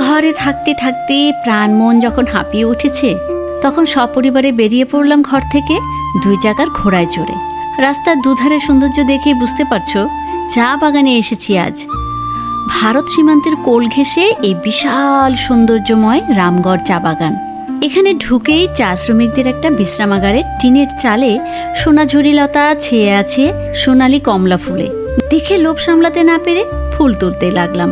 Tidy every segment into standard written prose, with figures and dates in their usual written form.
ঘরে থাকতে থাকতে প্রাণ মন যখন হাঁপিয়ে উঠেছে, তখন সপরিবারে বেরিয়ে পড়লাম ঘর থেকে 2 চাকার ঘোড়ায় চড়ে। রাস্তার দুধারে সৌন্দর্য দেখে বুঝতে পারছো চা বাগানে এসেছি আজ। ভারত সীমান্তের কোল ঘেঁষে এই বিশাল সৌন্দর্যময় রামগড় চা বাগান। এখানে ঢুকেই চা শ্রমিকদের একটা বিশ্রামাগারের টিনের চালে সোনাঝুরি লতা ছেয়ে আছে সোনালি কমলা ফুলে। দেখে লোভ সামলাতে না পেরে ফুল তুলতে লাগলাম।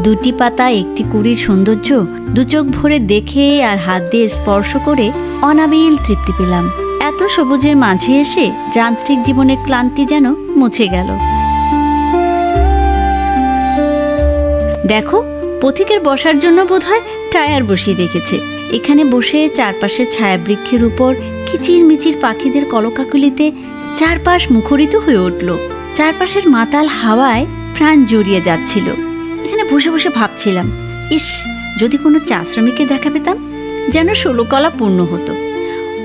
দুটি পাতা একটি কুড়ির সৌন্দর্য 2 চোখ ভরে দেখে আর হাত দিয়ে স্পর্শ করে অনাবিল তৃপ্তি পেলাম। এত সবুজের মাঝে এসে যান্ত্রিক জীবনের ক্লান্তি যেন মুছে গেল। দেখো, পথিকের বসার জন্য বোধহয় টায়ার বসিয়ে রেখেছে। এখানে বসে চারপাশের ছায়াবৃক্ষের উপর কিচির মিচির পাখিদের কলকাকলিতে চারপাশ মুখরিত হয়ে উঠল। চারপাশের মাতাল হাওয়ায় প্রাণ জড়িয়ে যাচ্ছিল। এখানে বসে বসে ভাবছিলাম, ইস, যদি কোনো চা শ্রমিককে দেখা পেতাম যেন 16 কলা পূর্ণ হতো।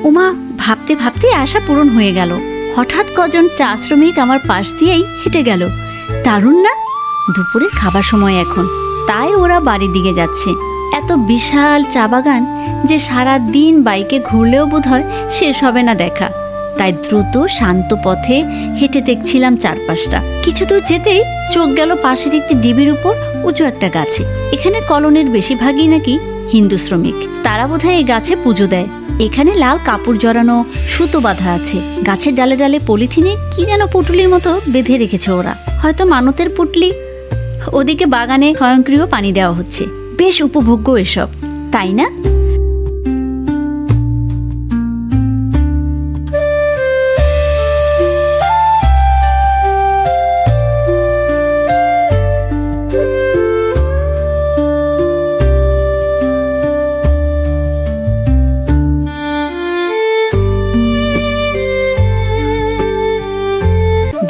ওমা, ভাবতে ভাবতে আশা পূরণ হয়ে গেল। হঠাৎ কজন চা শ্রমিক আমার পাশ দিয়েই হেঁটে গেল। দারুণ না? দুপুরের খাবার সময় এখন, তাই ওরা বাড়ির দিকে যাচ্ছে। এত বিশাল চা বাগান যে সারা দিন বাইকে ঘুরলেও বোধহয় শেষ হবে না দেখা। তাই দ্রুত শান্ত পথে হেঁটে দেখছিলাম চারপাশটা। কিছু দূর যেতেই চোখ গেল পাশের একটি ডিবির উপর উঁচু একটা গাছে। এখানে কলোনির বেশিরভাগই নাকি হিন্দু শ্রমিক। তারা বোধহয় এই গাছে পুজো দেয়। এখানে লাল কাপড় জড়ানো সুতো বাঁধা আছে। গাছের ডালে ডালে পলিথিনে কি যেন পুটুলির মতো বেঁধে রেখেছে ওরা, হয়তো মানতের পুটলি। ওদিকে বাগানে স্বয়ংক্রিয় পানি দেওয়া হচ্ছে। বেশ উপভোগ্য এসব, তাই না?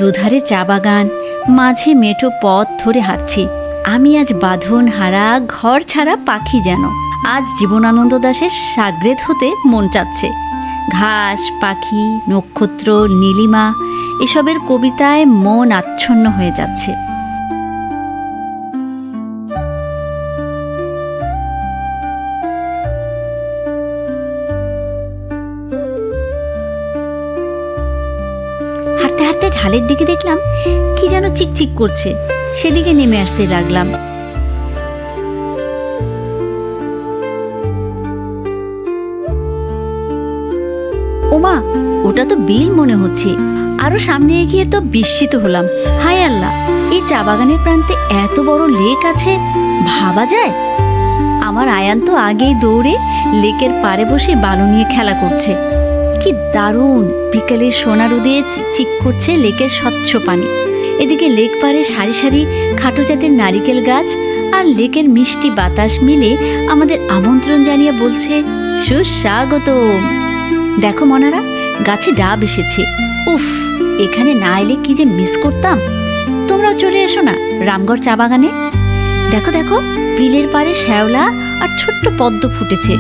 দুধারে চা বাগান, মাঝে মেঠো পথ ধরে হাঁটছি। আমি আজ বাঁধন হারা ঘর ছাড়া পাখি যেন। আজ জীবনানন্দ দাশের সাগ্রেদ হতে মন চাচ্ছে। ঘাস, পাখি, নক্ষত্র, নীলিমা এসবের কবিতায় মন আচ্ছন্ন হয়ে যাচ্ছে। হাঁটতে হাঁটতে ঢালের দিকে দেখলাম কি যেন চিকচিক করছে। সেদিকে নেমে আসতে লাগলাম। ওমা, ওটা তো বিল মনে হচ্ছে। আরো সামনে এগিয়ে তো বিস্মিত হলাম। হায় আল্লাহ, এই চা বাগানের প্রান্তে এত বড় লেক আছে, ভাবা যায়? আমার আয়ান তো আগেই দৌড়ে লেকের পাড়ে বসে বালু নিয়ে খেলা করছে। কি দারুণ! বিকেলের সোনা রোদে চিকচিক করছে লেকের স্বচ্ছ পানি। এদিকে লেক পাড়ে সারি সারি খাটো জাতের নারিকেল গাছ আর লেকের মিষ্টি বাতাস মিলে আমাদের আমন্ত্রণ জানিয়ে বলছে, সুস্বাগত। দেখো মনারা, গাছে ডাব এসেছে। উফ, এখানে না এলে কি যে মিস করতাম। তোমরাও চলে এসো না রামগড় চা বাগানে। দেখো দেখো, বিলের পাড়ে শ্যাওলা আর ছোট্ট পদ্ম ফুটেছে।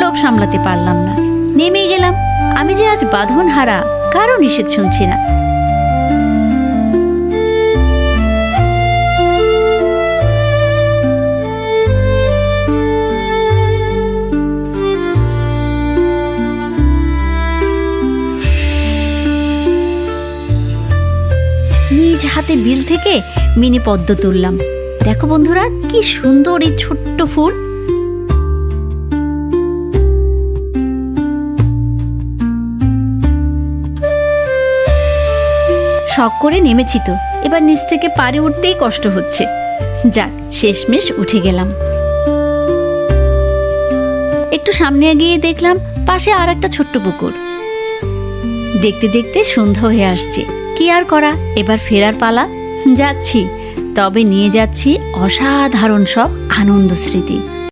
লোভ সামলাতে পারলাম না, নেমে গেলাম। আমি যে আজ বাঁধন হারা, কারো নিষেধ শুনছি না। নিজ হাতে বিল থেকে মিনি পদ্ম তুললাম। দেখো বন্ধুরা, কি সুন্দর এই ছোট্ট ফুল। শখ করে নেমেছি তো, এবার নিচ থেকে পাড়ে উঠতেই কষ্ট হচ্ছে। যাক, শেষমেশ উঠে গেলাম। একটু সামনে এগিয়ে দেখলাম পাশে আর একটা ছোট্ট পুকুর। দেখতে দেখতে সন্ধ্যা হয়ে আসছে। কি আর করা, এবার ফেরার পালা। যাচ্ছি, তবে নিয়ে যাচ্ছি অসাধারণ সব আনন্দ স্মৃতি।